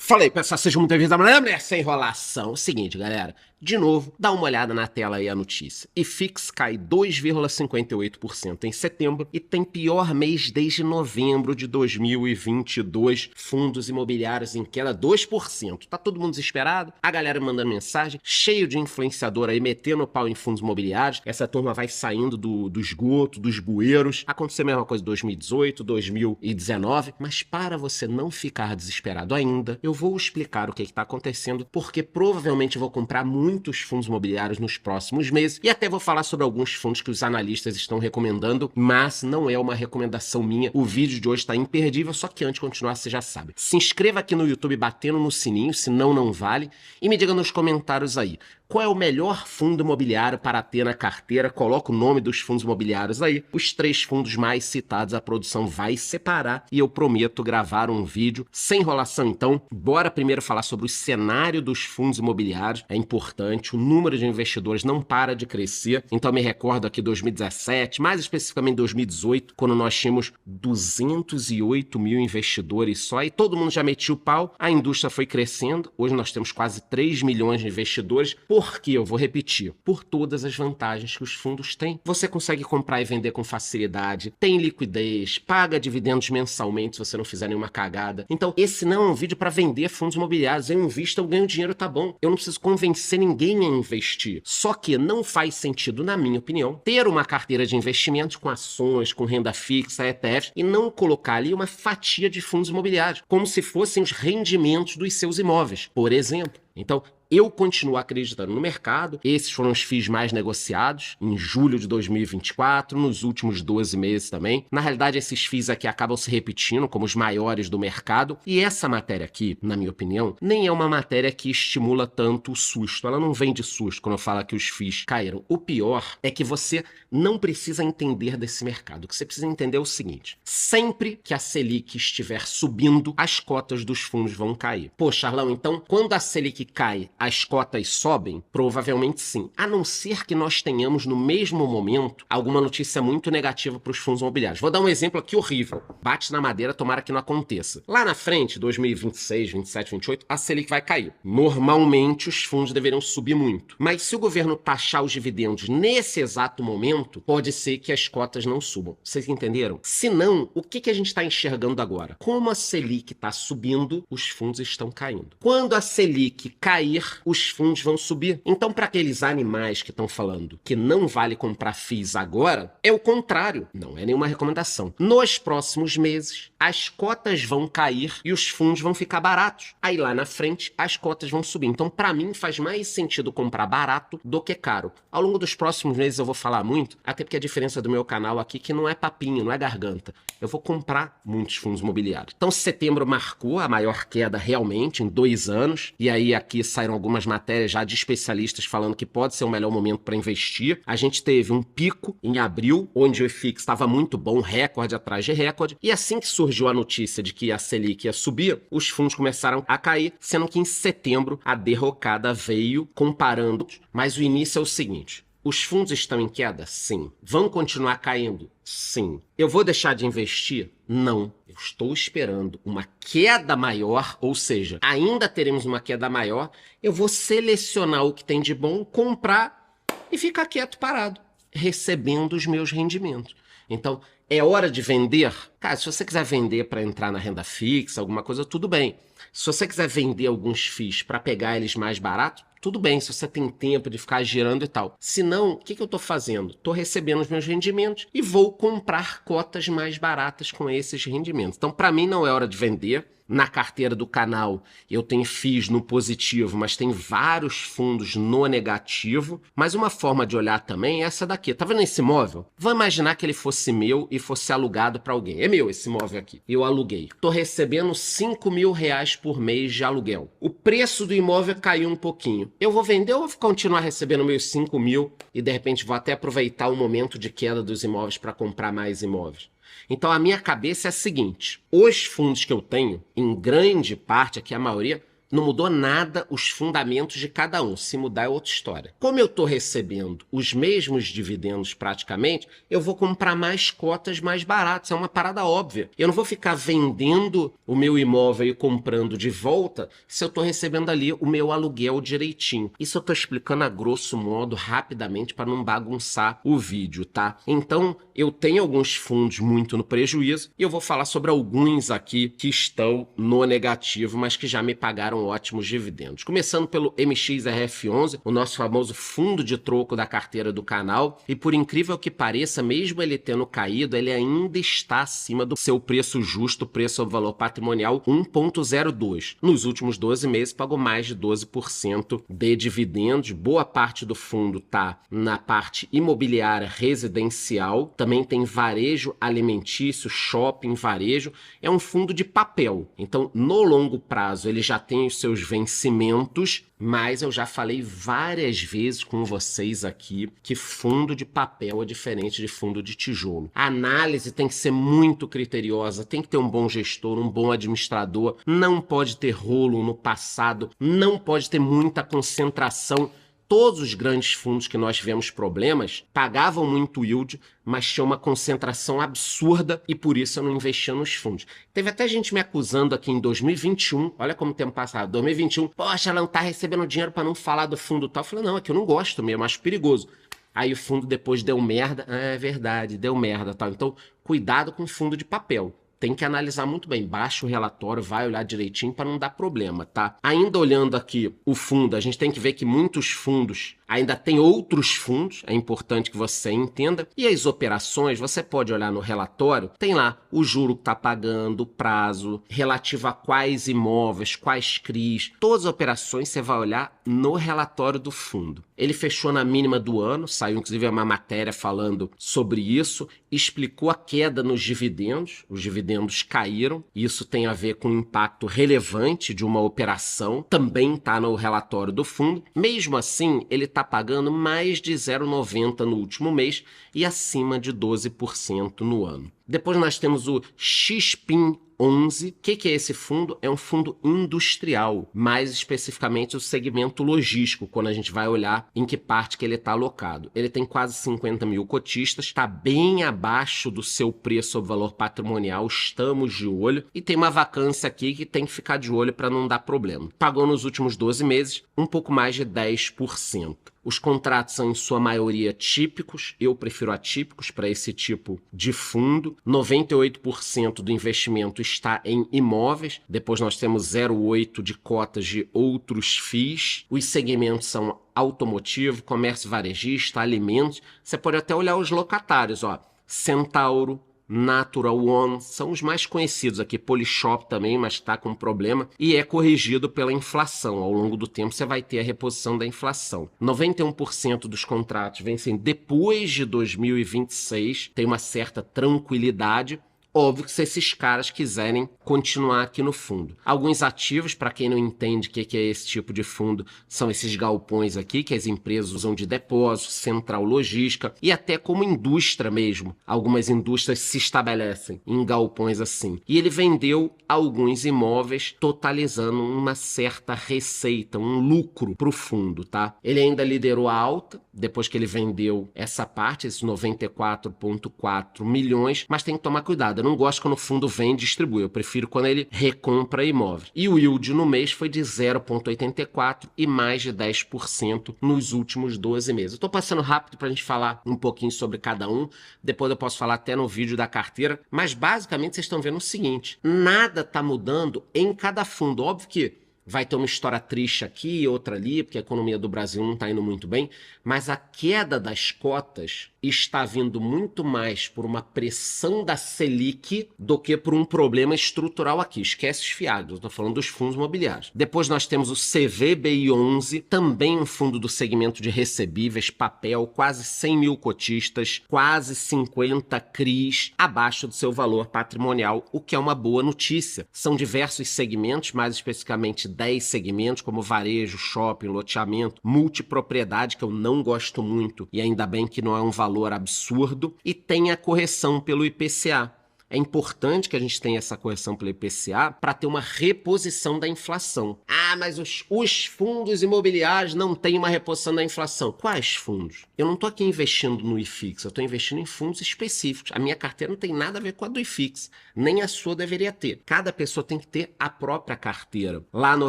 Fala aí, pessoal, sejam muito bem-vindos a mais uma mulher sem enrolação. É o seguinte, galera, de novo, dá uma olhada na tela aí a notícia. IFIX cai 2,58% em setembro e tem pior mês desde novembro de 2022. Fundos imobiliários em queda 2%. Tá todo mundo desesperado? A galera mandando mensagem, cheio de influenciador aí metendo o pau em fundos imobiliários. Essa turma vai saindo do esgoto, dos bueiros. Aconteceu a mesma coisa em 2018, 2019. Mas para você não ficar desesperado ainda, eu vou explicar o que está acontecendo, porque provavelmente eu vou comprar muitos fundos imobiliários nos próximos meses e até vou falar sobre alguns fundos que os analistas estão recomendando, mas não é uma recomendação minha. O vídeo de hoje está imperdível, só que antes de continuar, você já sabe. Se inscreva aqui no YouTube batendo no sininho, senão não vale, e me diga nos comentários aí, qual é o melhor fundo imobiliário para ter na carteira? Coloca o nome dos fundos imobiliários aí. Os 3 fundos mais citados a produção vai separar e eu prometo gravar um vídeo sem enrolação. Então, bora primeiro falar sobre o cenário dos fundos imobiliários. É importante, o número de investidores não para de crescer. Então, me recordo aqui 2017, mais especificamente 2018, quando nós tínhamos 208 mil investidores só e todo mundo já metia o pau. A indústria foi crescendo. Hoje nós temos quase 3 milhões de investidores. Por que eu vou repetir? Por todas as vantagens que os fundos têm. Você consegue comprar e vender com facilidade, tem liquidez, paga dividendos mensalmente se você não fizer nenhuma cagada. Então, esse não é um vídeo para vender fundos imobiliários. Eu invisto, eu ganho dinheiro, tá bom. Eu não preciso convencer ninguém a investir. Só que não faz sentido, na minha opinião, ter uma carteira de investimentos com ações, com renda fixa, ETFs, e não colocar ali uma fatia de fundos imobiliários, como se fossem os rendimentos dos seus imóveis, por exemplo. Então, eu continuo acreditando no mercado. Esses foram os FIIs mais negociados em julho de 2024, nos últimos 12 meses também. Na realidade, esses FIIs aqui acabam se repetindo como os maiores do mercado. E essa matéria aqui, na minha opinião, nem é uma matéria que estimula tanto o susto. Ela não vem de susto quando eu falo que os FIIs caíram. O pior é que você não precisa entender desse mercado. O que você precisa entender é o seguinte: sempre que a Selic estiver subindo, as cotas dos fundos vão cair. Pô, Charlão, então quando a Selic cai, as cotas sobem? Provavelmente sim. A não ser que nós tenhamos no mesmo momento alguma notícia muito negativa para os fundos imobiliários. Vou dar um exemplo aqui horrível. Bate na madeira, tomara que não aconteça. Lá na frente, 2026, 27, 28, a Selic vai cair. Normalmente os fundos deveriam subir muito. Mas se o governo taxar os dividendos nesse exato momento, pode ser que as cotas não subam. Vocês entenderam? Se não, o que a gente está enxergando agora? Como a Selic está subindo, os fundos estão caindo. Quando a Selic cair, os fundos vão subir. Então, para aqueles animais que estão falando que não vale comprar FIIs agora, é o contrário. Não é nenhuma recomendação. Nos próximos meses, as cotas vão cair e os fundos vão ficar baratos. Aí lá na frente, as cotas vão subir. Então, para mim, faz mais sentido comprar barato do que caro. Ao longo dos próximos meses eu vou falar muito, até porque a diferença do meu canal aqui é que não é papinho, não é garganta. Eu vou comprar muitos fundos imobiliários. Então, setembro marcou a maior queda realmente em 2 anos. E aí aqui saíram algumas matérias já de especialistas falando que pode ser o melhor momento para investir. A gente teve um pico em abril, onde o IFIX estava muito bom, recorde atrás de recorde. E assim que surgiu a notícia de que a Selic ia subir, os fundos começaram a cair, sendo que em setembro a derrocada veio comparando. Mas o início é o seguinte: os fundos estão em queda? Sim. Vão continuar caindo? Sim. Eu vou deixar de investir? Não. Eu estou esperando uma queda maior, ou seja, ainda teremos uma queda maior. Eu vou selecionar o que tem de bom, comprar e ficar quieto parado, recebendo os meus rendimentos. Então, é hora de vender? Cara, se você quiser vender para entrar na renda fixa, alguma coisa, tudo bem. Se você quiser vender alguns FIIs para pegar eles mais barato, tudo bem, se você tem tempo de ficar girando e tal. Se não, o que eu estou fazendo? Estou recebendo os meus rendimentos e vou comprar cotas mais baratas com esses rendimentos. Então, para mim, não é hora de vender. Na carteira do canal eu tenho FIIs no positivo, mas tem vários fundos no negativo. Mas uma forma de olhar também é essa daqui. Tá vendo esse imóvel? Vou imaginar que ele fosse meu e fosse alugado para alguém. É meu esse imóvel aqui. Eu aluguei. Tô recebendo R$ 5.000 por mês de aluguel. O preço do imóvel caiu um pouquinho. Eu vou vender ou vou continuar recebendo meus 5 mil e de repente vou até aproveitar o momento de queda dos imóveis para comprar mais imóveis? Então a minha cabeça é a seguinte: os fundos que eu tenho, em grande parte, aqui a maioria, Não mudou nada os fundamentos de cada um. Se mudar é outra história. Como eu estou recebendo os mesmos dividendos praticamente, eu vou comprar mais cotas mais baratas. É uma parada óbvia. Eu não vou ficar vendendo o meu imóvel e comprando de volta se eu estou recebendo ali o meu aluguel direitinho. Isso eu estou explicando a grosso modo, rapidamente, para não bagunçar o vídeo, tá? Então, eu tenho alguns fundos muito no prejuízo e eu vou falar sobre alguns aqui que estão no negativo, mas que já me pagaram ótimos dividendos. Começando pelo MXRF11, o nosso famoso fundo de troco da carteira do canal, e por incrível que pareça, mesmo ele tendo caído, ele ainda está acima do seu preço justo, preço ao valor patrimonial 1,02. Nos últimos 12 meses pagou mais de 12% de dividendos. Boa parte do fundo está na parte imobiliária residencial, também tem varejo alimentício, shopping, varejo. É um fundo de papel, então no longo prazo ele já tem os seus vencimentos, mas eu já falei várias vezes com vocês aqui que fundo de papel é diferente de fundo de tijolo. A análise tem que ser muito criteriosa, tem que ter um bom gestor, um bom administrador, não pode ter rolo no passado, não pode ter muita concentração. Todos os grandes fundos que nós tivemos problemas pagavam muito yield, mas tinha uma concentração absurda e por isso eu não investia nos fundos. Teve até gente me acusando aqui em 2021, olha como o tempo passado, 2021, poxa, ela não tá recebendo dinheiro para não falar do fundo tal. Eu falei, não, é que eu não gosto mesmo, acho perigoso. Aí o fundo depois deu merda, é verdade, deu merda tal. Então, cuidado com fundo de papel. Tem que analisar muito bem, baixa o relatório, vai olhar direitinho para não dar problema, tá? Ainda olhando aqui o fundo, a gente tem que ver que muitos fundos ainda tem outros fundos, é importante que você entenda. E as operações, você pode olhar no relatório, tem lá o juro que está pagando, o prazo, relativo a quais imóveis, quais CRIs. Todas as operações você vai olhar no relatório do fundo. Ele fechou na mínima do ano, saiu inclusive uma matéria falando sobre isso, explicou a queda nos dividendos, os dividendos caíram, isso tem a ver com um impacto relevante de uma operação, também está no relatório do fundo. Mesmo assim, ele está pagando mais de 0,90 no último mês e acima de 12% no ano. Depois nós temos o XPIN 11. O que é esse fundo? É um fundo industrial, mais especificamente o segmento logístico, quando a gente vai olhar em que parte que ele está alocado. Ele tem quase 50 mil cotistas, está bem abaixo do seu preço ou valor patrimonial, estamos de olho, e tem uma vacância aqui que tem que ficar de olho para não dar problema. Pagou nos últimos 12 meses um pouco mais de 10%. Os contratos são em sua maioria típicos, eu prefiro atípicos para esse tipo de fundo. 98% do investimento está em imóveis, depois nós temos 0,8% de cotas de outros FIIs. Os segmentos são automotivo, comércio varejista, alimentos. Você pode até olhar os locatários, ó. Centauro, Natural One, são os mais conhecidos aqui, Polishop também, mas está com problema, e é corrigido pela inflação. Ao longo do tempo você vai ter a reposição da inflação. 91% dos contratos vencem depois de 2026, tem uma certa tranquilidade. Óbvio que se esses caras quiserem continuar aqui no fundo. Alguns ativos, para quem não entende o que é esse tipo de fundo, são esses galpões aqui, que as empresas usam de depósito, central logística e até como indústria mesmo. Algumas indústrias se estabelecem em galpões assim. E ele vendeu alguns imóveis, totalizando uma certa receita, um lucro para o fundo, tá? Ele ainda liderou a alta, depois que ele vendeu essa parte, esses 94,4 milhões, mas tem que tomar cuidado. Eu não gosto quando o fundo vende e distribui, eu prefiro quando ele recompra imóveis. E o yield no mês foi de 0,84 e mais de 10% nos últimos 12 meses. Eu estou passando rápido para a gente falar um pouquinho sobre cada um, depois eu posso falar até no vídeo da carteira, mas basicamente vocês estão vendo o seguinte, nada está mudando em cada fundo. Óbvio que vai ter uma história triste aqui e outra ali, porque a economia do Brasil não está indo muito bem, mas a queda das cotas está vindo muito mais por uma pressão da Selic do que por um problema estrutural aqui. Esquece os fiados, eu estou falando dos fundos imobiliários. Depois nós temos o CVBI11, também um fundo do segmento de recebíveis, papel, quase 100 mil cotistas, quase 50 CRIs, abaixo do seu valor patrimonial, o que é uma boa notícia. São diversos segmentos, mais especificamente 10 segmentos, como varejo, shopping, loteamento, multipropriedade, que eu não gosto muito, e ainda bem que não é um valor absurdo, e tem a correção pelo IPCA. É importante que a gente tenha essa correção pelo IPCA para ter uma reposição da inflação. Ah, mas os fundos imobiliários não têm uma reposição da inflação. Quais fundos? Eu não estou aqui investindo no IFIX, eu estou investindo em fundos específicos. A minha carteira não tem nada a ver com a do IFIX, nem a sua deveria ter. Cada pessoa tem que ter a própria carteira. Lá no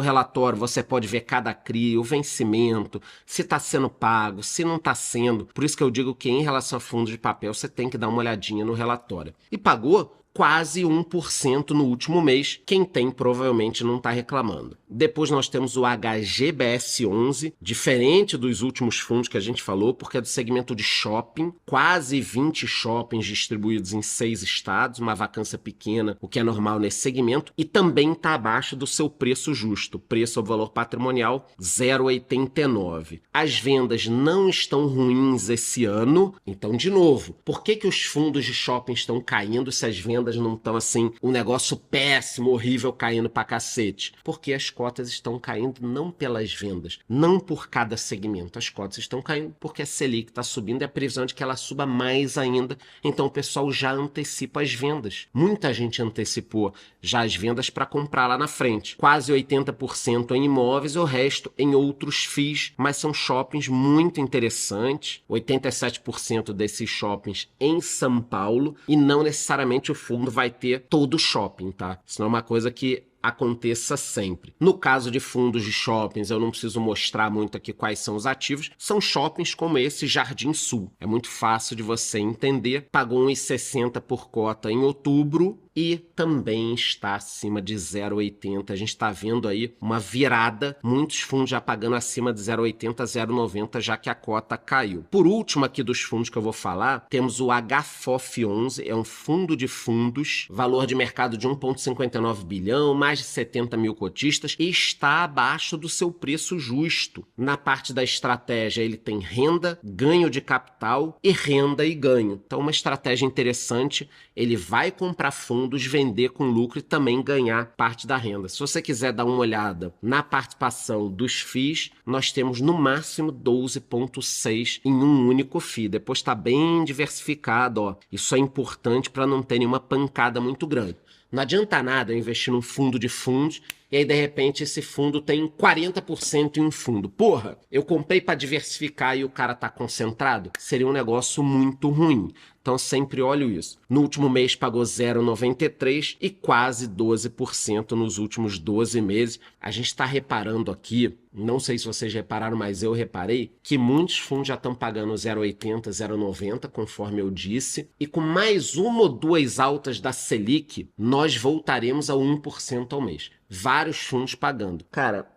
relatório você pode ver cada CRI, o vencimento, se está sendo pago, se não está sendo. Por isso que eu digo que em relação a fundos de papel você tem que dar uma olhadinha no relatório. E pagou quase 1% no último mês. Quem tem provavelmente não está reclamando. Depois nós temos o HGBS11, diferente dos últimos fundos que a gente falou, porque é do segmento de shopping, quase 20 shoppings distribuídos em 6 estados, uma vacância pequena, o que é normal nesse segmento, e também está abaixo do seu preço justo, preço ao valor patrimonial 0,89. As vendas não estão ruins esse ano, então de novo, por que os fundos de shopping estão caindo se as vendas não estão assim, um negócio péssimo, horrível, caindo pra cacete? Porque as cotas estão caindo não pelas vendas, não por cada segmento. As cotas estão caindo porque a Selic está subindo e a previsão é de que ela suba mais ainda. Então o pessoal já antecipa as vendas. Muita gente antecipou já as vendas para comprar lá na frente. Quase 80% em imóveis, o resto em outros FIIs, mas são shoppings muito interessantes. 87% desses shoppings em São Paulo, e não necessariamente o fundo vai ter todo o shopping, tá? Isso não é uma coisa que aconteça sempre. No caso de fundos de shoppings, eu não preciso mostrar muito aqui quais são os ativos, são shoppings como esse Jardim Sul. É muito fácil de você entender. Pagou 1,60 por cota em outubro e também está acima de 0,80. A gente está vendo aí uma virada, muitos fundos já pagando acima de 0,80, 0,90, já que a cota caiu. Por último aqui dos fundos que eu vou falar, temos o HFOF11, é um fundo de fundos, valor de mercado de 1,59 bilhão, mais de 70 mil cotistas, e está abaixo do seu preço justo. Na parte da estratégia, ele tem renda, ganho de capital e renda e ganho. Então, uma estratégia interessante, ele vai comprar fundos, vender com lucro e também ganhar parte da renda. Se você quiser dar uma olhada na participação dos FIIs, nós temos no máximo 12,6 em um único FII. Depois está bem diversificado, ó. Isso é importante para não ter nenhuma pancada muito grande. Não adianta nada eu investir num fundo de fundos e aí, de repente, esse fundo tem 40% em um fundo. Porra, eu comprei para diversificar e o cara tá concentrado? Seria um negócio muito ruim. Então, sempre olho isso. No último mês, pagou 0,93 e quase 12% nos últimos 12 meses. A gente está reparando aqui, não sei se vocês repararam, mas eu reparei, que muitos fundos já estão pagando 0,80, 0,90, conforme eu disse. E com mais uma ou duas altas da Selic, nós voltaremos ao 1% ao mês. Vários fundos pagando. Cara,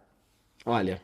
olha,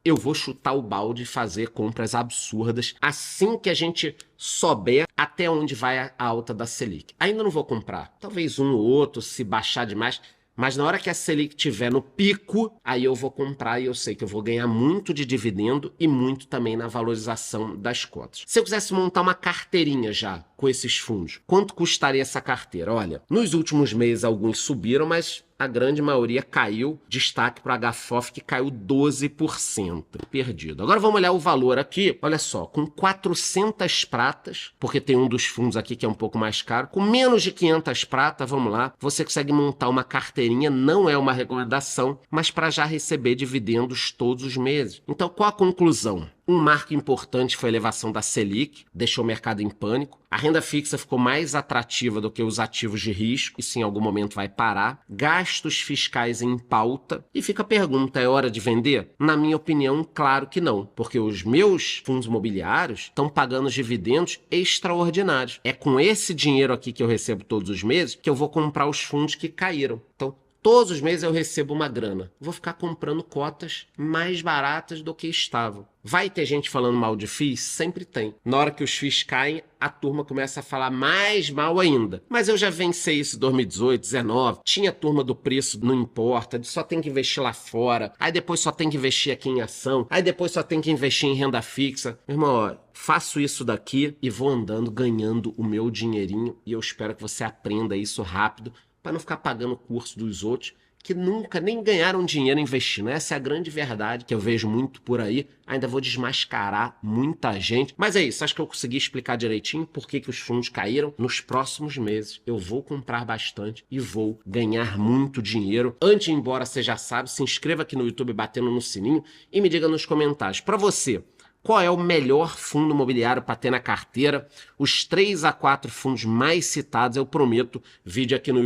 eu vou chutar o balde e fazer compras absurdas assim que a gente souber até onde vai a alta da Selic. Ainda não vou comprar. Talvez um ou outro, se baixar demais. Mas na hora que a Selic estiver no pico, aí eu vou comprar e eu sei que eu vou ganhar muito de dividendo e muito também na valorização das cotas. Se eu quisesse montar uma carteirinha já com esses fundos, quanto custaria essa carteira? Olha, nos últimos meses alguns subiram, mas a grande maioria caiu. Destaque para o HFOF, que caiu 12%. Perdido. Agora vamos olhar o valor aqui. Olha só, com 400 pratas, porque tem um dos fundos aqui que é um pouco mais caro, com menos de 500 pratas, vamos lá, você consegue montar uma carteirinha, não é uma recomendação, mas para já receber dividendos todos os meses. Então, qual a conclusão? Um marco importante foi a elevação da Selic, deixou o mercado em pânico. A renda fixa ficou mais atrativa do que os ativos de risco, isso em algum momento vai parar. Gastos fiscais em pauta. E fica a pergunta, é hora de vender? Na minha opinião, claro que não, porque os meus fundos imobiliários estão pagando dividendos extraordinários. É com esse dinheiro aqui que eu recebo todos os meses que eu vou comprar os fundos que caíram. Então, todos os meses eu recebo uma grana. Vou ficar comprando cotas mais baratas do que estavam. Vai ter gente falando mal de FIIs? Sempre tem. Na hora que os FIIs caem, a turma começa a falar mais mal ainda. Mas eu já venci isso em 2018, 2019. Tinha turma do preço, não importa, só tem que investir lá fora. Aí depois só tem que investir aqui em ação. Aí depois só tem que investir em renda fixa. Meu irmão, ó, faço isso daqui e vou andando, ganhando o meu dinheirinho. E eu espero que você aprenda isso rápido, para não ficar pagando o curso dos outros, que nunca nem ganharam dinheiro investindo. Essa é a grande verdade que eu vejo muito por aí. Ainda vou desmascarar muita gente. Mas é isso, acho que eu consegui explicar direitinho por que os fundos caíram. Nos próximos meses eu vou comprar bastante e vou ganhar muito dinheiro. Antes de ir embora, você já sabe, se inscreva aqui no YouTube batendo no sininho e me diga nos comentários. Para você, qual é o melhor fundo imobiliário para ter na carteira? Os 3 a 4 fundos mais citados, eu prometo, vídeo aqui no YouTube.